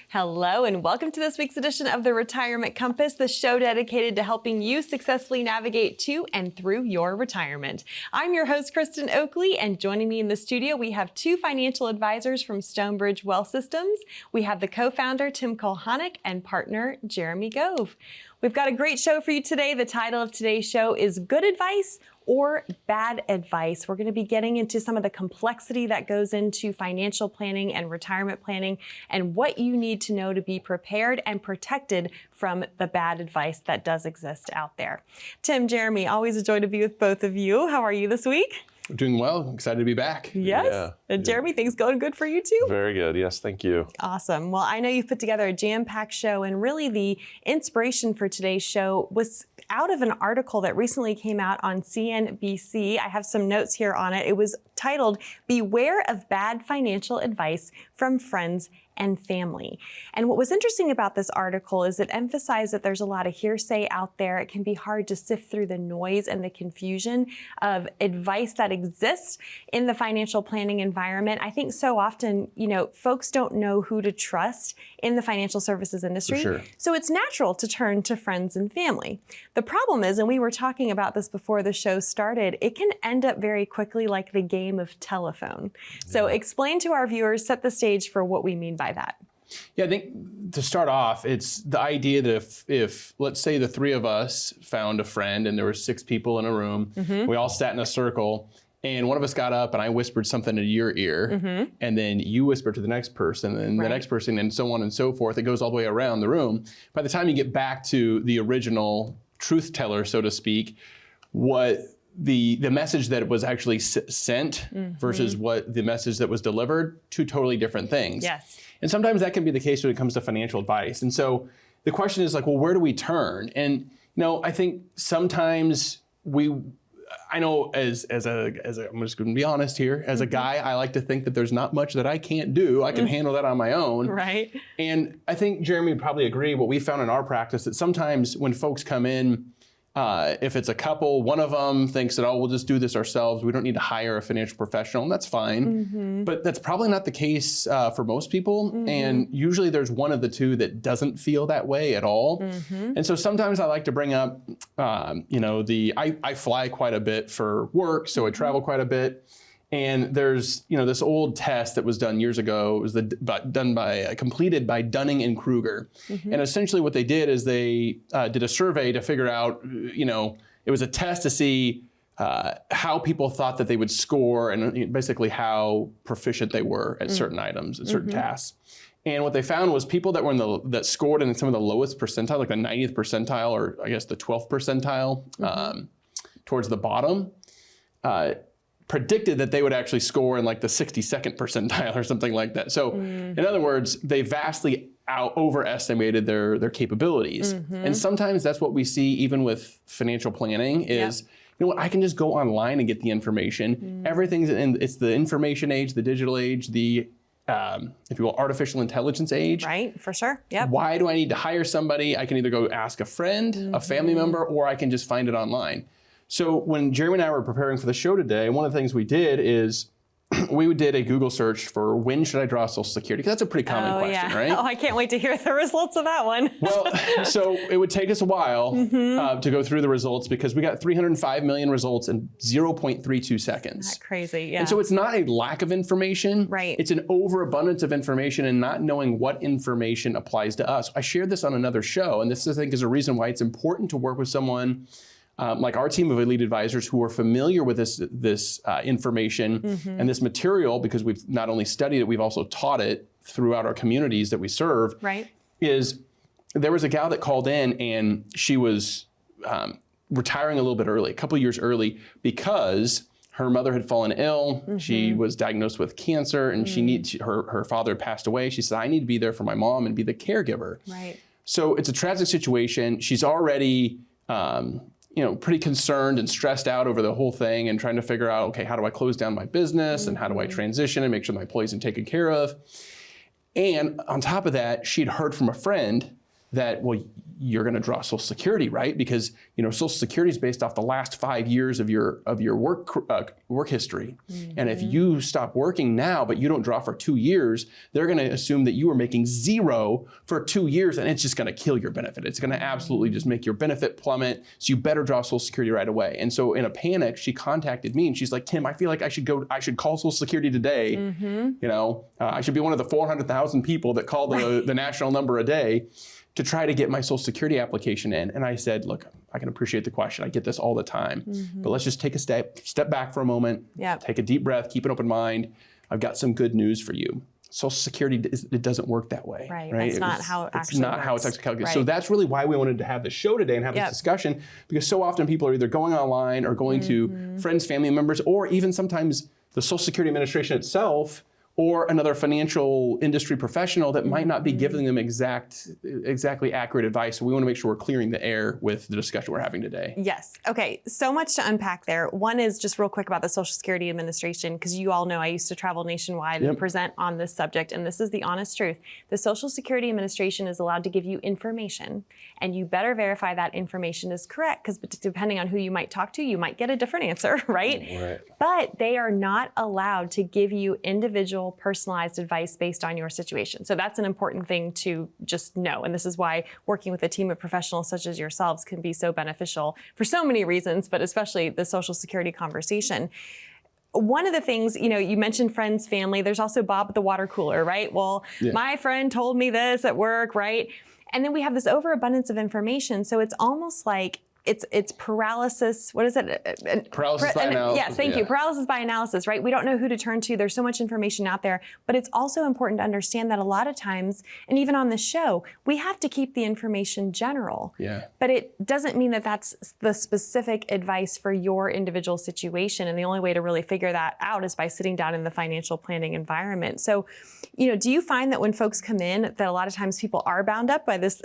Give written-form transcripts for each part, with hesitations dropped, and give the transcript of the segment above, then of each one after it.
Hello and welcome to this week's edition of the Retirement Compass, the show dedicated to helping you successfully navigate to and through your retirement. I'm your host, Kristen Oakley, and joining me in the studio, we have two financial advisors from Stonebridge Wealth Systems. We have the co-founder, Tim Kulhanek, and partner, Jeremy Gove. We've got a great show for you today. The title of today's show is Good Advice or Bad Advice. We're going to be getting into some of the complexity that goes into financial planning and retirement planning and what you need to know to be prepared and protected from the bad advice that does exist out there. Tim, Jeremy, always a joy to be with both of you. How are you this week? Doing well. Excited to be back. Yes. Yeah. And Jeremy, things going good for you too? Very good. Yes, thank you. Awesome. Well, I know you've put together a jam-packed show, and really the inspiration for today's show was out of an article that recently came out on CNBC. I have some notes here on it. It was titled, Beware of Bad Financial Advice from Friends and Family. And what was interesting about this article is it emphasized that there's a lot of hearsay out there. It can be hard to sift through the noise and the confusion of advice that exists in the financial planning environment. I think so often, folks don't know who to trust in the financial services industry. For sure. So it's natural to turn to friends and family. The problem is, and we were talking about this before the show started, it can end up very quickly like the game of telephone. So explain to our viewers, set the stage for what we mean by that. Yeah, I think to start off, it's the idea that if let's say the three of us found a friend and there were 6 people in a room, we all sat in a circle, and one of us got up and I whispered something in your ear, and then you whispered to the next person and the next person, and so on and so forth. It goes all the way around the room. By the time you get back to the original truth teller, so to speak, what the message that was actually sent versus what the message that was delivered, two totally different things. Yes. And sometimes that can be the case when it comes to financial advice. And so the question is like, well, where do we turn? And I think sometimes I know as I'm just going to be honest here, as a guy, I like to think that there's not much that I can't do. I can handle that on my own. Right. And I think Jeremy would probably agree, what we found in our practice, that sometimes when folks come in, if it's a couple, one of them thinks that, we'll just do this ourselves. We don't need to hire a financial professional, and that's fine. But that's probably not the case for most people. And usually there's one of the two that doesn't feel that way at all. And so sometimes I like to bring up, I fly quite a bit for work, so I travel quite a bit. And there's, this old test that was done years ago. It was completed by Dunning and Kruger. And essentially what they did is they did a survey to figure out, it was a test to see how people thought that they would score and basically how proficient they were at certain items, at certain tasks. And what they found was people that were that scored in some of the lowest percentile, like the 90th percentile, or I guess the 12th percentile, towards the bottom, predicted that they would actually score in like the 62nd percentile or something like that. So in other words, they vastly overestimated their capabilities. And sometimes that's what we see even with financial planning is, I can just go online and get the information. Everything's it's the information age, the digital age, the if you will, artificial intelligence age. Right, for sure. Yep. Why do I need to hire somebody? I can either go ask a friend, a family member, or I can just find it online. So when Jeremy and I were preparing for the show today, one of the things we did is we did a Google search for when should I draw Social Security? Because that's a pretty common question, right? Oh, I can't wait to hear the results of that one. Well, so it would take us a while to go through the results because we got 305 million results in 0.32 seconds. That's crazy, yeah. And so it's not a lack of information. Right. It's an overabundance of information and not knowing what information applies to us. I shared this on another show, and this I think is a reason why it's important to work with someone like our team of elite advisors who are familiar with this information and this material, because we've not only studied it, we've also taught it throughout our communities that we serve. Right. Is there was a gal that called in and she was retiring a little bit early, a couple of years early, because her mother had fallen ill. She was diagnosed with cancer, and her father had passed away. She said, I need to be there for my mom and be the caregiver. Right. So it's a tragic situation. She's already pretty concerned and stressed out over the whole thing and trying to figure out, okay, how do I close down my business and how do I transition and make sure my employees are taken care of? And on top of that, she'd heard from a friend that, well, you're going to draw Social Security, right? Because Social Security is based off the last 5 years of your work history. And if you stop working now, but you don't draw for 2 years, they're going to assume that you were making zero for 2 years, and it's just going to kill your benefit. It's going to absolutely just make your benefit plummet. So you better draw Social Security right away. And so in a panic, she contacted me and she's like, Tim, I feel like I should call Social Security today. I should be one of the 400,000 people that call the national number a day to try to get my Social Security application in. And I said, look, I can appreciate the question. I get this all the time, but let's just take a step back for a moment, take a deep breath, keep an open mind. I've got some good news for you. Social Security, it doesn't work that way. Right. That's not how it actually works. It's not how it's actually calculated. So that's really why we wanted to have the show today and have this discussion, because so often people are either going online or going to friends, family members, or even sometimes the Social Security Administration itself or another financial industry professional that might not be giving them exactly accurate advice. So we want to make sure we're clearing the air with the discussion we're having today. Yes. Okay. So much to unpack there. One is just real quick about the Social Security Administration, because you all know I used to travel nationwide and present on this subject, and this is the honest truth. The Social Security Administration is allowed to give you information, and you better verify that information is correct, because depending on who you might talk to, you might get a different answer, right? But they are not allowed to give you individual personalized advice based on your situation. So that's an important thing to just know. And this is why working with a team of professionals such as yourselves can be so beneficial for so many reasons, but especially the Social Security conversation. One of the things, you mentioned friends, family, there's also Bob at the water cooler, right? Well, my friend told me this at work, right? And then we have this overabundance of information. So it's almost like it's paralysis. What is it? Paralysis by analysis. Yes, thank you. Paralysis by analysis, right? We don't know who to turn to. There's so much information out there, but it's also important to understand that a lot of times, and even on the show, we have to keep the information general. But it doesn't mean that that's the specific advice for your individual situation. And the only way to really figure that out is by sitting down in the financial planning environment. So, do you find that when folks come in, that a lot of times people are bound up by this,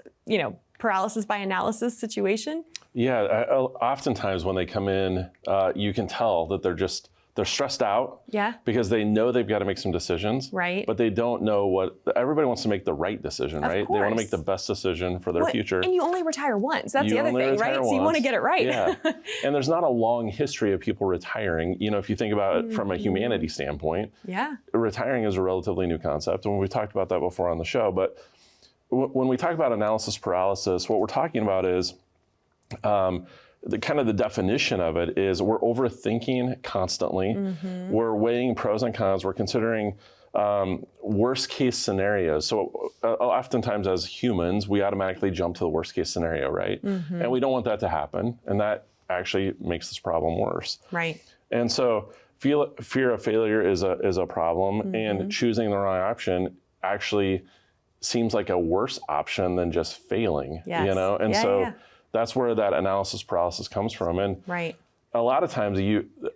paralysis by analysis situation? Yeah, oftentimes when they come in, you can tell that they're stressed out. Because they know they've got to make some decisions. Right. But they don't know everybody wants to make the right decision, right? They want to make the best decision for their future. And you only retire once. That's the other thing, right? So you want to get it right. Yeah. And there's not a long history of people retiring. If you think about it from a humanity standpoint, retiring is a relatively new concept. And we've talked about that before on the show. But when we talk about analysis paralysis, what we're talking about is the definition of it is we're overthinking constantly. We're weighing pros and cons. We're considering worst case scenarios. So oftentimes as humans, we automatically jump to the worst case scenario, right? And we don't want that to happen. And that actually makes this problem worse. Right. And so fear of failure is a problem, and choosing the wrong option actually seems like a worse option than just failing, And so that's where that analysis paralysis comes from. And a lot of times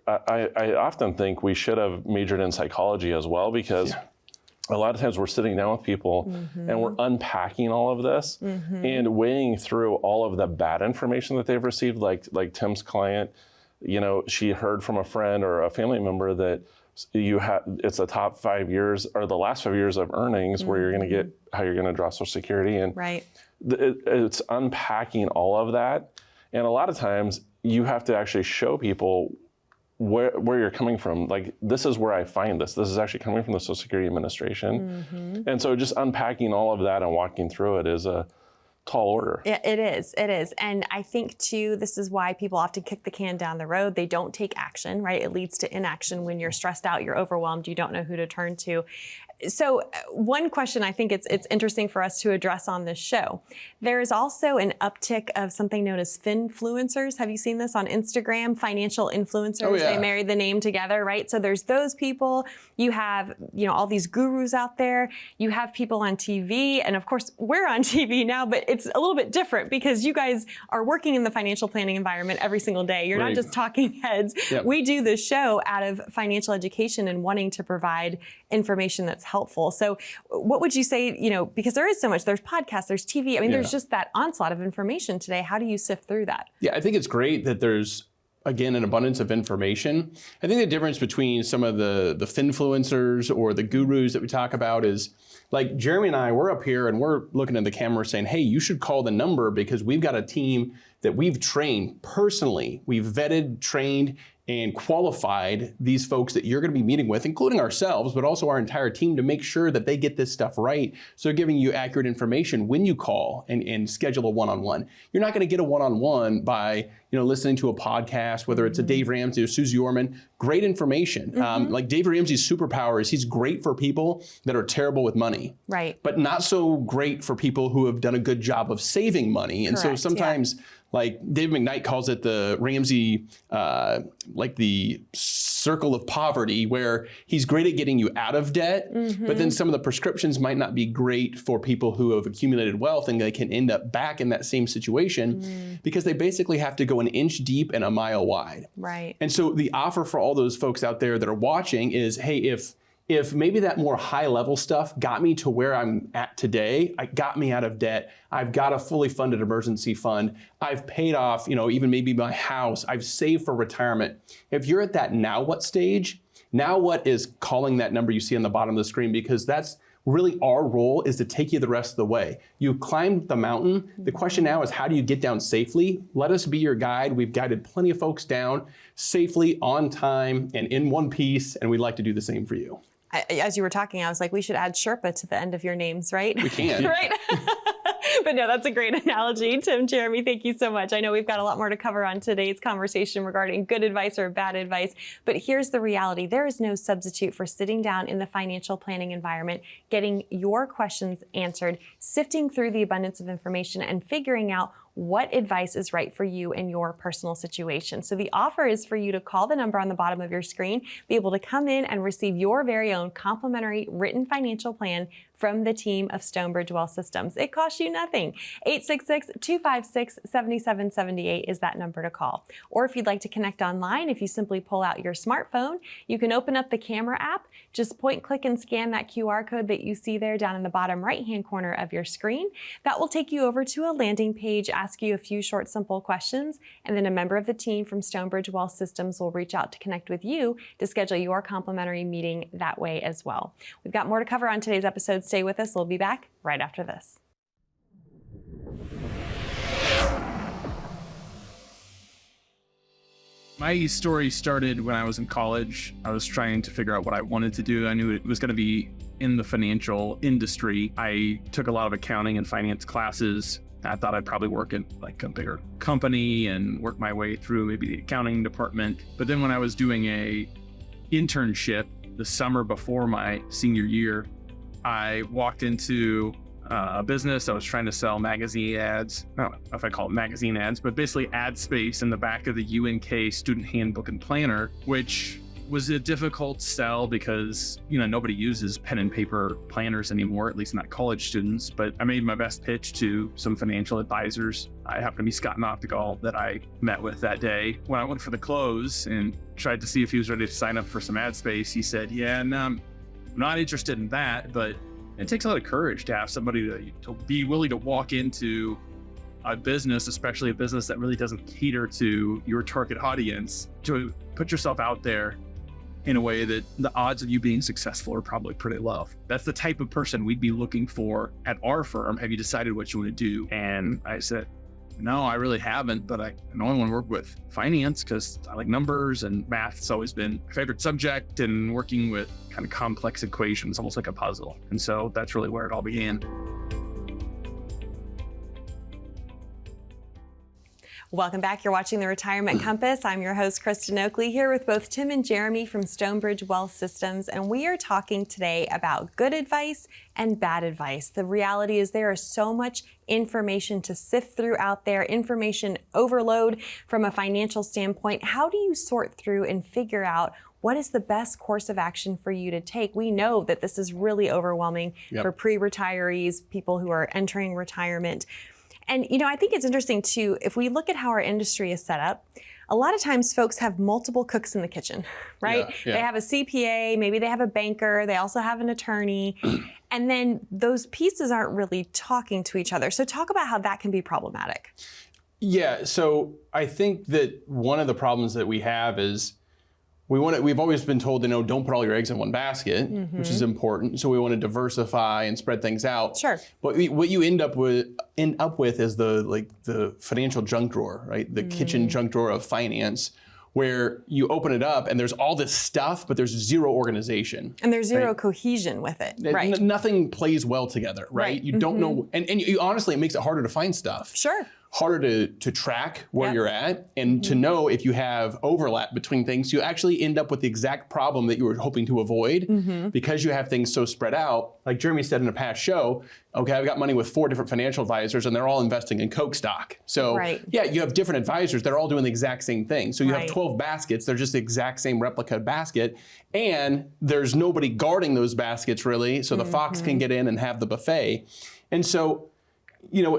I often think we should have majored in psychology as well, because a lot of times we're sitting down with people and we're unpacking all of this and weighing through all of the bad information that they've received, like Tim's client, she heard from a friend or a family member that it's the top 5 years or the last 5 years of earnings where you're going to get how you're going to draw Social Security. And it's unpacking all of that. And a lot of times you have to actually show people where you're coming from. Like, this is where I find this. This is actually coming from the Social Security Administration. And so just unpacking all of that and walking through it is a tall order. Yeah, it is. And I think too, this is why people often kick the can down the road. They don't take action, right? It leads to inaction. When you're stressed out, you're overwhelmed, you don't know who to turn to. So one question I think it's interesting for us to address on this show. There is also an uptick of something known as finfluencers. Have you seen this on Instagram? Financial influencers. They married the name together, right? So there's those people. You have, all these gurus out there. You have people on TV. And of course, we're on TV now, but it's a little bit different because you guys are working in the financial planning environment every single day. You're not just talking heads. We do this show out of financial education and wanting to provide information that's helpful. So what would you say, because there is so much, there's podcasts, there's TV. I mean, there's just that onslaught of information today. How do you sift through that? Yeah, I think it's great that there's again, an abundance of information. I think the difference between some of the finfluencers or the gurus that we talk about is, like Jeremy and I, we're up here and we're looking at the camera saying, hey, you should call the number because we've got a team that we've trained personally. We've vetted, trained, and qualified these folks that you're going to be meeting with, including ourselves, but also our entire team, to make sure that they get this stuff right. So they're giving you accurate information when you call and schedule a one-on-one. You're not going to get a one-on-one by listening to a podcast, whether it's a Dave Ramsey or Susie Orman. Great information. Like Dave Ramsey's superpower is he's great for people that are terrible with money, right? But not so great for people who have done a good job of saving money. And Correct, so sometimes, like David McKnight calls it the Ramsey, like the circle of poverty, where he's great at getting you out of debt, but then some of the prescriptions might not be great for people who have accumulated wealth, and they can end up back in that same situation because they basically have to go an inch deep and a mile wide. Right. And so the offer for all those folks out there that are watching is, hey, if maybe that more high level stuff got me to where I'm at today, it got me out of debt, I've got a fully funded emergency fund, I've paid off, even maybe my house, I've saved for retirement. If you're at that now what stage, now what is calling that number you see on the bottom of the screen, because that's really our role, is to take you the rest of the way. You've climbed the mountain. The question now is, how do you get down safely? Let us be your guide. We've guided plenty of folks down safely, on time, and in one piece, and we'd like to do the same for you. As you were talking, I was like, we should add Sherpa to the end of your names, right? We can. Right? But no, that's a great analogy. Tim, Jeremy, thank you so much. I know we've got a lot more to cover on today's conversation regarding good advice or bad advice, but here's the reality. There is no substitute for sitting down in the financial planning environment, getting your questions answered, sifting through the abundance of information, and figuring out what advice is right for you in your personal situation. So the offer is for you to call the number on the bottom of your screen, be able to come in and receive your very own complimentary written financial plan from the team of Stonebridge Wealth Systems. It costs you nothing. 866-256-7778 is that number to call. Or if you'd like to connect online, if you simply pull out your smartphone, you can open up the camera app, just point, click, and scan that QR code that you see there down in the bottom right-hand corner of your screen. That will take you over to a landing page, ask you a few short, simple questions, and then a member of the team from Stonebridge Wealth Systems will reach out to connect with you to schedule your complimentary meeting that way as well. We've got more to cover on today's episode. Stay with us. We'll be back right after this. My story started when I was in college. I was trying to figure out what I wanted to do. I knew it was going to be in the financial industry. I took a lot of accounting and finance classes. I thought I'd probably work in like a bigger company and work my way through maybe the accounting department. But then when I was doing a internship the summer before my senior year, I walked into a business. I was trying to sell magazine ads. I don't know if I call it magazine ads, but basically ad space in the back of the UNK student handbook and planner, which was a difficult sell because, nobody uses pen and paper planners anymore, at least not college students. But I made my best pitch to some financial advisors. I happened to be Scott Noctegal that I met with that day. When I went for the close and tried to see if he was ready to sign up for some ad space, he said, yeah, no, I'm not interested in that, but it takes a lot of courage to have somebody to be willing to walk into a business, especially a business that really doesn't cater to your target audience, to put yourself out there in a way that the odds of you being successful are probably pretty low. That's the type of person we'd be looking for at our firm. Have you decided what you want to do? And I said, no, I really haven't, but I only want to work with finance because I like numbers, and math's always been my favorite subject, and working with kind of complex equations, almost like a puzzle. And so that's really where it all began. Welcome back. You're watching The Retirement Compass. I'm your host, Kristen Oakley, here with both Tim and Jeremy from Stonebridge Wealth Systems, and we are talking today about good advice and bad advice. The reality is there is so much information to sift through out there, information overload from a financial standpoint. How do you sort through and figure out what is the best course of action for you to take? We know that this is really overwhelming for pre-retirees, people who are entering retirement. And, I think it's interesting too, if we look at how our industry is set up, a lot of times folks have multiple cooks in the kitchen, right? Yeah. They have a CPA, maybe they have a banker, they also have an attorney, and then those pieces aren't really talking to each other. So talk about how that can be problematic. Yeah, so I think that one of the problems that we have is we've always been told, don't put all your eggs in one basket, which is important. So we want to diversify and spread things out. Sure. But what you end up with is the financial junk drawer, right? The kitchen junk drawer of finance, where you open it up and there's all this stuff, but there's zero organization. And there's zero cohesion with it, right? Nothing plays well together, right? You don't know, and you, honestly, it makes it harder to find stuff. Sure. Harder to track where you're at, and to know if you have overlap between things. You actually end up with the exact problem that you were hoping to avoid because you have things so spread out. Like Jeremy said in a past show, okay, I've got money with 4 different financial advisors and they're all investing in Coke stock. So yeah, you have different advisors. They're all doing the exact same thing. So you have 12 baskets. They're just the exact same replica basket. And there's nobody guarding those baskets really. So the fox can get in and have the buffet. And so,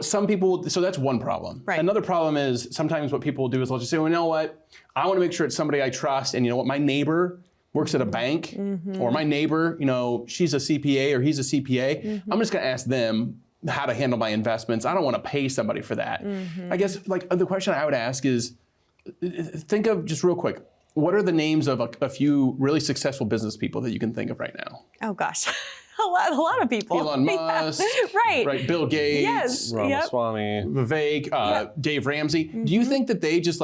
some people, so that's one problem. Right. Another problem is sometimes what people will do is they'll just say, well, you know what? I want to make sure it's somebody I trust. And you know what? My neighbor works at a bank, or my neighbor, she's a CPA or he's a CPA. I'm just going to ask them how to handle my investments. I don't want to pay somebody for that. I guess the question I would ask is, think of just real quick, what are the names of a few really successful business people that you can think of right now? Oh gosh. A lot of people. Elon Musk, right? Bill Gates, Ramaswamy, Vivek, Dave Ramsey. Do you think that they just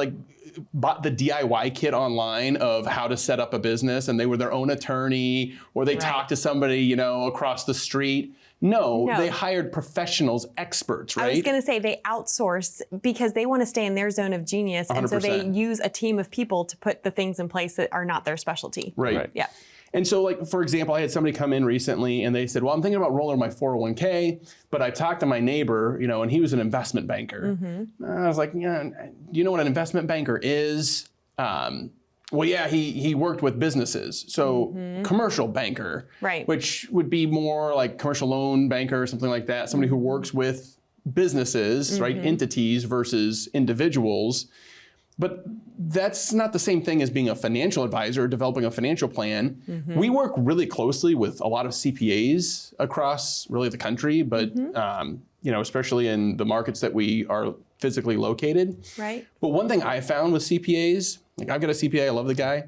bought the DIY kit online of how to set up a business and they were their own attorney, or they talked to somebody, across the street? No, they hired professionals, experts, right? I was going to say they outsource because they want to stay in their zone of genius. 100%. And so they use a team of people to put the things in place that are not their specialty. Right. Yeah. And so, for example, I had somebody come in recently and they said, well, I'm thinking about rolling my 401k, but I talked to my neighbor, and he was an investment banker. I was like, do you know what an investment banker is? Well, yeah, he worked with businesses. So commercial banker, which would be more like commercial loan banker or something like that. Somebody who works with businesses, right? Entities versus individuals. But that's not the same thing as being a financial advisor, developing a financial plan. We work really closely with a lot of CPAs across really the country, but especially in the markets that we are physically located. Right. But one thing I found with CPAs, I've got a CPA, I love the guy.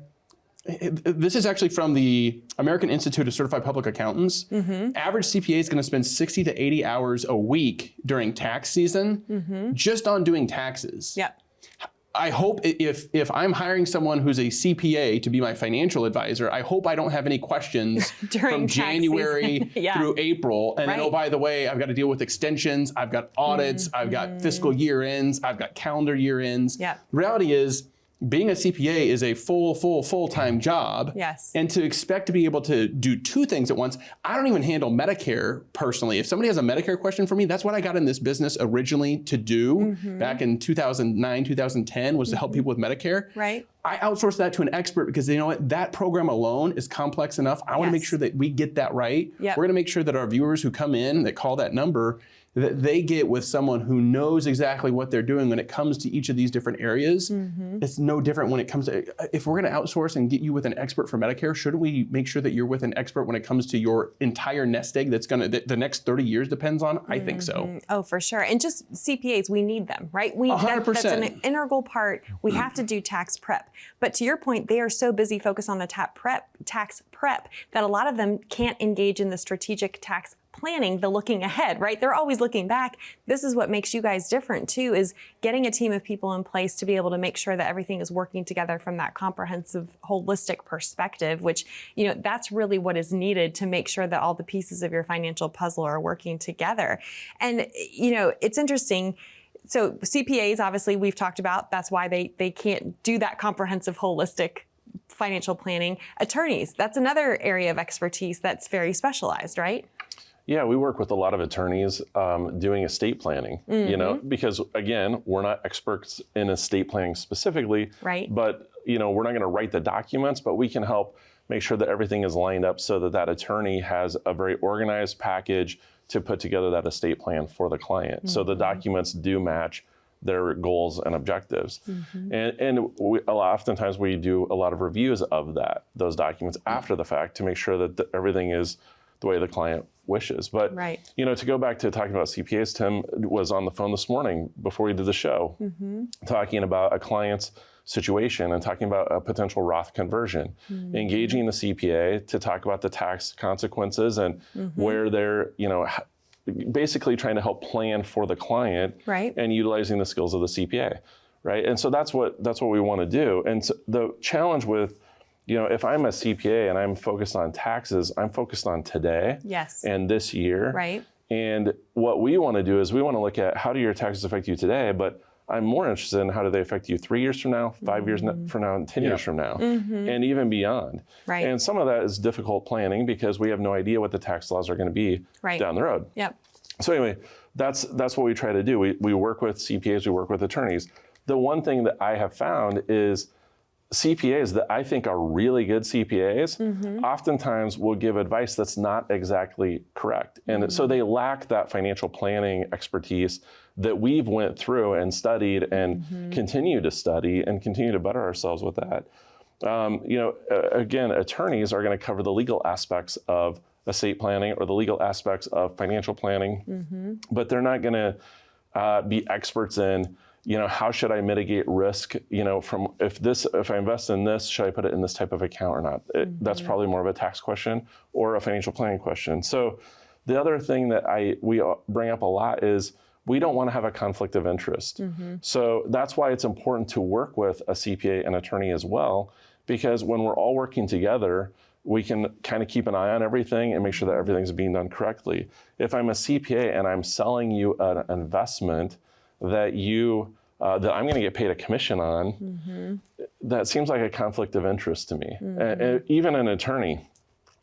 This is actually from the American Institute of Certified Public Accountants. Average CPA is going to spend 60 to 80 hours a week during tax season just on doing taxes. Yep. I hope if I'm hiring someone who's a CPA to be my financial advisor, I hope I don't have any questions from January through April. And then, oh, by the way, I've got to deal with extensions, I've got audits, I've got fiscal year ends, I've got calendar year ends. The reality is, being a CPA is a full-time job. Yes. And to expect to be able to do 2 things at once, I don't even handle Medicare personally. If somebody has a Medicare question for me, that's what I got in this business originally to do back in 2009, 2010 was to help people with Medicare. Right. I outsourced that to an expert because you know what? That program alone is complex enough. I want to make sure that we get that right. We're going to make sure that our viewers who come in that call that number, that they get with someone who knows exactly what they're doing when it comes to each of these different areas. It's no different when it comes to, if we're going to outsource and get you with an expert for Medicare, shouldn't we make sure that you're with an expert when it comes to your entire nest egg that's going to, the next 30 years depends on? I think so. Oh, for sure. And just CPAs, we need them, right? 100%. That's an integral part. We have to do tax prep. But to your point, they are so busy focused on the tax prep that a lot of them can't engage in the strategic tax planning, the looking ahead, right? They're always looking back. This is what makes you guys different too, is getting a team of people in place to be able to make sure that everything is working together from that comprehensive, holistic perspective, which, that's really what is needed to make sure that all the pieces of your financial puzzle are working together. And, it's interesting. So CPAs, obviously, we've talked about, that's why they can't do that comprehensive, holistic financial planning. Attorneys, that's another area of expertise that's very specialized, right? Yeah, we work with a lot of attorneys doing estate planning, because again, we're not experts in estate planning specifically, right? But, we're not going to write the documents, but we can help make sure that everything is lined up so that attorney has a very organized package to put together that estate plan for the client. So the documents do match their goals and objectives. And oftentimes we do a lot of reviews of those documents after the fact to make sure that everything is the way the client wishes. But to go back to talking about CPAs, Tim was on the phone this morning before we did the show, talking about a client's situation and talking about a potential Roth conversion, engaging the CPA to talk about the tax consequences and where they're, basically trying to help plan for the client and utilizing the skills of the CPA, right? And so that's what we want to do. And so the challenge with, if I'm a CPA and I'm focused on taxes, I'm focused on today and this year. Right. And what we want to do is we want to look at how do your taxes affect you today, but I'm more interested in how do they affect you 3 years from now, 5 years from now, and 10 years from now, and even beyond. Right. And some of that is difficult planning because we have no idea what the tax laws are going to be down the road. Yep. So anyway, that's what we try to do. We work with CPAs, we work with attorneys. The one thing that I have found is CPAs that I think are really good CPAs oftentimes will give advice that's not exactly correct. And so they lack that financial planning expertise that we've went through and studied and continue to study and continue to better ourselves with that. Again, attorneys are going to cover the legal aspects of estate planning or the legal aspects of financial planning, but they're not going to be experts in how should I mitigate risk? From if I invest in this, should I put it in this type of account or not? That's probably more of a tax question or a financial planning question. So the other thing that we bring up a lot is we don't want to have a conflict of interest. So that's why it's important to work with a CPA and attorney as well, because when we're all working together, we can kind of keep an eye on everything and make sure that everything's being done correctly. If I'm a CPA and I'm selling you an investment that that I'm going to get paid a commission on, that seems like a conflict of interest to me. And even an attorney,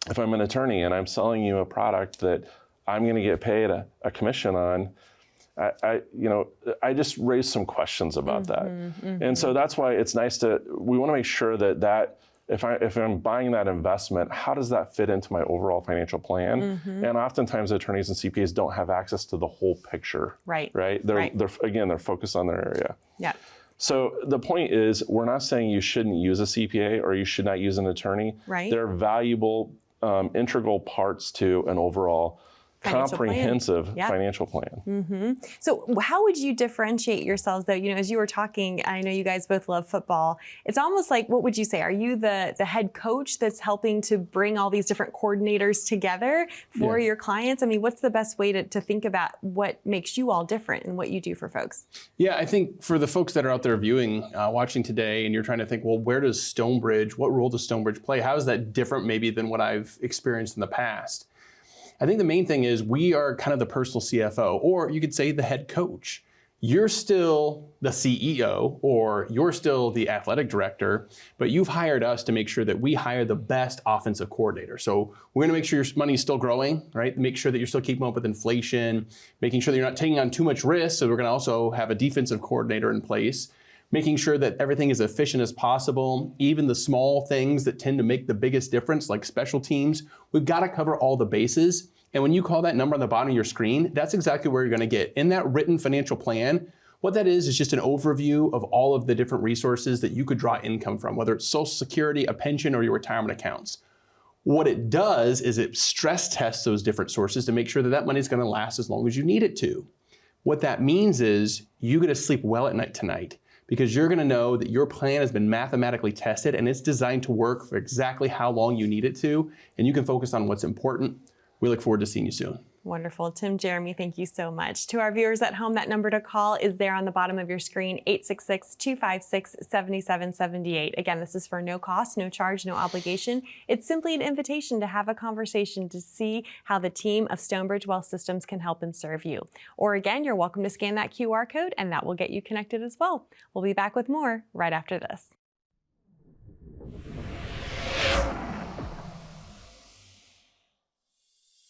if I'm an attorney and I'm selling you a product that I'm going to get paid a commission on, I just raised some questions about that. And so that's why it's nice we want to make sure that if I'm buying that investment, how does that fit into my overall financial plan? And oftentimes attorneys and CPAs don't have access to the whole picture. Right. They're focused on their area. Yeah. So the point is, we're not saying you shouldn't use a CPA or you should not use an attorney. They're valuable, integral parts to an overall comprehensive financial plan. So how would you differentiate yourselves though? As you were talking, I know you guys both love football. It's almost like, what would you say? Are you the head coach that's helping to bring all these different coordinators together for your clients? I mean, what's the best way to think about what makes you all different and what you do for folks? Yeah, I think for the folks that are out there viewing, watching today, and you're trying to think, well, what role does Stonebridge play? How is that different maybe than what I've experienced in the past? I think the main thing is we are kind of the personal CFO, or you could say the head coach. You're still the CEO, or you're still the athletic director, but you've hired us to make sure that we hire the best offensive coordinator. So we're gonna make sure your money's still growing, right? Make sure that you're still keeping up with inflation, making sure that you're not taking on too much risk. So we're gonna also have a defensive coordinator in place, making sure that everything is efficient as possible, even the small things that tend to make the biggest difference, like special teams. We've got to cover all the bases. And when you call that number on the bottom of your screen, that's exactly where you're going to get. In that written financial plan, what that is just an overview of all of the different resources that you could draw income from, whether it's Social Security, a pension, or your retirement accounts. What it does is it stress tests those different sources to make sure that that money is going to last as long as you need it to. What that means is you're going to sleep well at night tonight, because you're going to know that your plan has been mathematically tested and it's designed to work for exactly how long you need it to, and you can focus on what's important. We look forward to seeing you soon. Wonderful. Tim, Jeremy, thank you so much. To our viewers at home, that number to call is there on the bottom of your screen, 866-256-7778. Again, this is for no cost, no charge, no obligation. It's simply an invitation to have a conversation to see how the team of Stonebridge Wealth Systems can help and serve you. Or again, you're welcome to scan that QR code and that will get you connected as well. We'll be back with more right after this.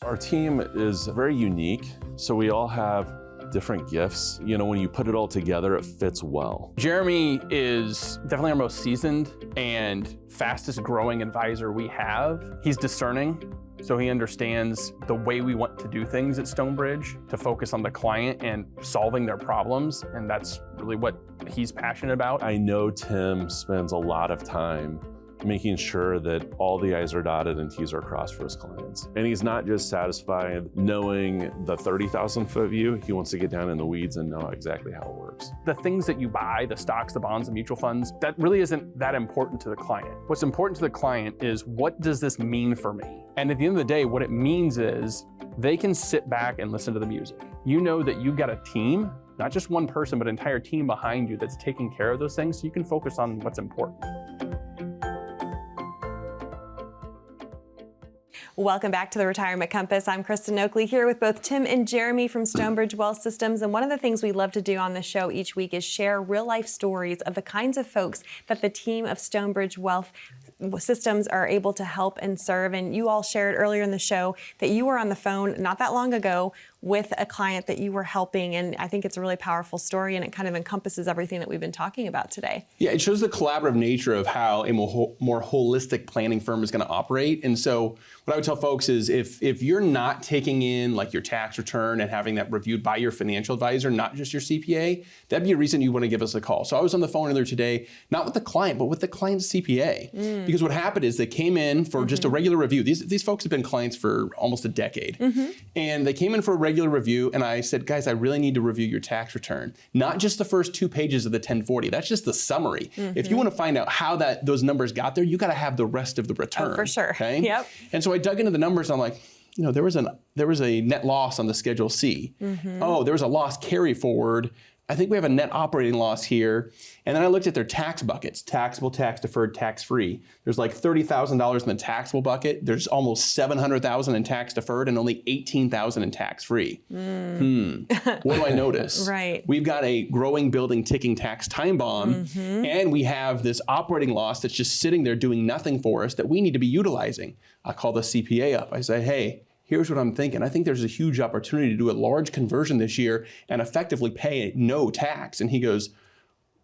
Our team is very unique, so we all have different gifts. When you put it all together, it fits well. Jeremy is definitely our most seasoned and fastest growing advisor we have. He's discerning, so he understands the way we want to do things at Stonebridge, to focus on the client and solving their problems, and that's really what he's passionate about. I know Tim spends a lot of time making sure that all the I's are dotted and T's are crossed for his clients. And he's not just satisfied knowing the 30,000 foot view, he wants to get down in the weeds and know exactly how it works. The things that you buy, the stocks, the bonds, the mutual funds, that really isn't that important to the client. What's important to the client is, what does this mean for me? And at the end of the day, what it means is they can sit back and listen to the music. You know that you've got a team, not just one person, but an entire team behind you that's taking care of those things, so you can focus on what's important. Welcome back to the Retirement Compass. I'm Kristen Oakley here with both Tim and Jeremy from Stonebridge Wealth Systems. And one of the things we love to do on the show each week is share real life stories of the kinds of folks that the team of Stonebridge Wealth Systems are able to help and serve. And you all shared earlier in the show that you were on the phone not that long ago with a client that you were helping. And I think it's a really powerful story, and it kind of encompasses everything that we've been talking about today. Yeah, it shows the collaborative nature of how a more holistic planning firm is going to operate. And so what I would tell folks is, if you're not taking in like your tax return and having that reviewed by your financial advisor, not just your CPA, that'd be a reason you want to give us a call. So I was on the phone earlier today, not with the client, but with the client's CPA. Because what happened is they came in for just a regular review. These folks have been clients for almost a decade. And they came in for a regular review, and I said, guys, I really need to review your tax return. Not just the first 2 pages of the 1040. That's just the summary. If you want to find out how those numbers got there, you got to have the rest of the return. Oh, for sure. Okay? Yep. And so I dug into the numbers, and I'm like, there was a net loss on the Schedule C. Oh, there was a loss carry forward. I think we have a net operating loss here. And then I looked at their tax buckets: taxable, tax deferred, tax free. There's like $30,000 in the taxable bucket. There's almost $700,000 in tax deferred and only $18,000 in tax free. What do I notice? Right. We've got a growing, building, ticking tax time bomb, and we have this operating loss that's just sitting there doing nothing for us that we need to be utilizing. I call the CPA up. I say, hey, here's what I'm thinking. I think there's a huge opportunity to do a large conversion this year and effectively pay no tax. And he goes,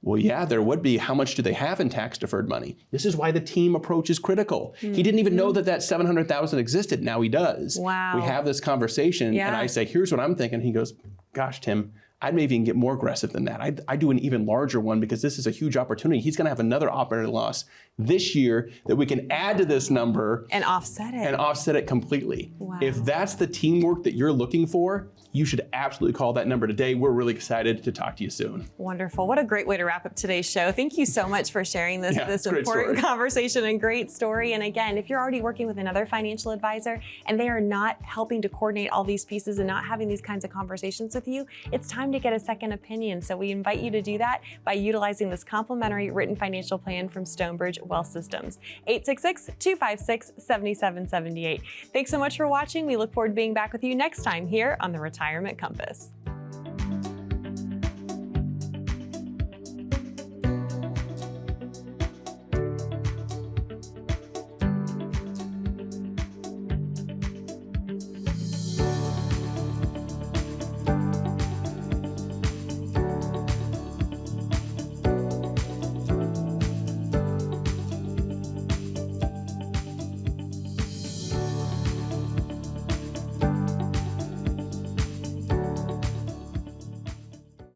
well, yeah, there would be. How much do they have in tax deferred money? This is why the team approach is critical. He didn't even know that $700,000 existed. Now he does. Wow. We have this conversation, and I say, here's what I'm thinking. He goes, gosh, Tim, I'd maybe even get more aggressive than that. I'd do an even larger one, because this is a huge opportunity. He's going to have another operating loss this year that we can add to this number and offset it. And offset it completely. Wow. If that's the teamwork that you're looking for, you should absolutely call that number today. We're really excited to talk to you soon. Wonderful. What a great way to wrap up today's show. Thank you so much for sharing this important conversation and great story. And again, if you're already working with another financial advisor and they are not helping to coordinate all these pieces and not having these kinds of conversations with you, it's time to get a second opinion. So we invite you to do that by utilizing this complimentary written financial plan from Stonebridge Wealth Systems. 866-256-7778. Thanks so much for watching. We look forward to being back with you next time here on the Retirement Compass.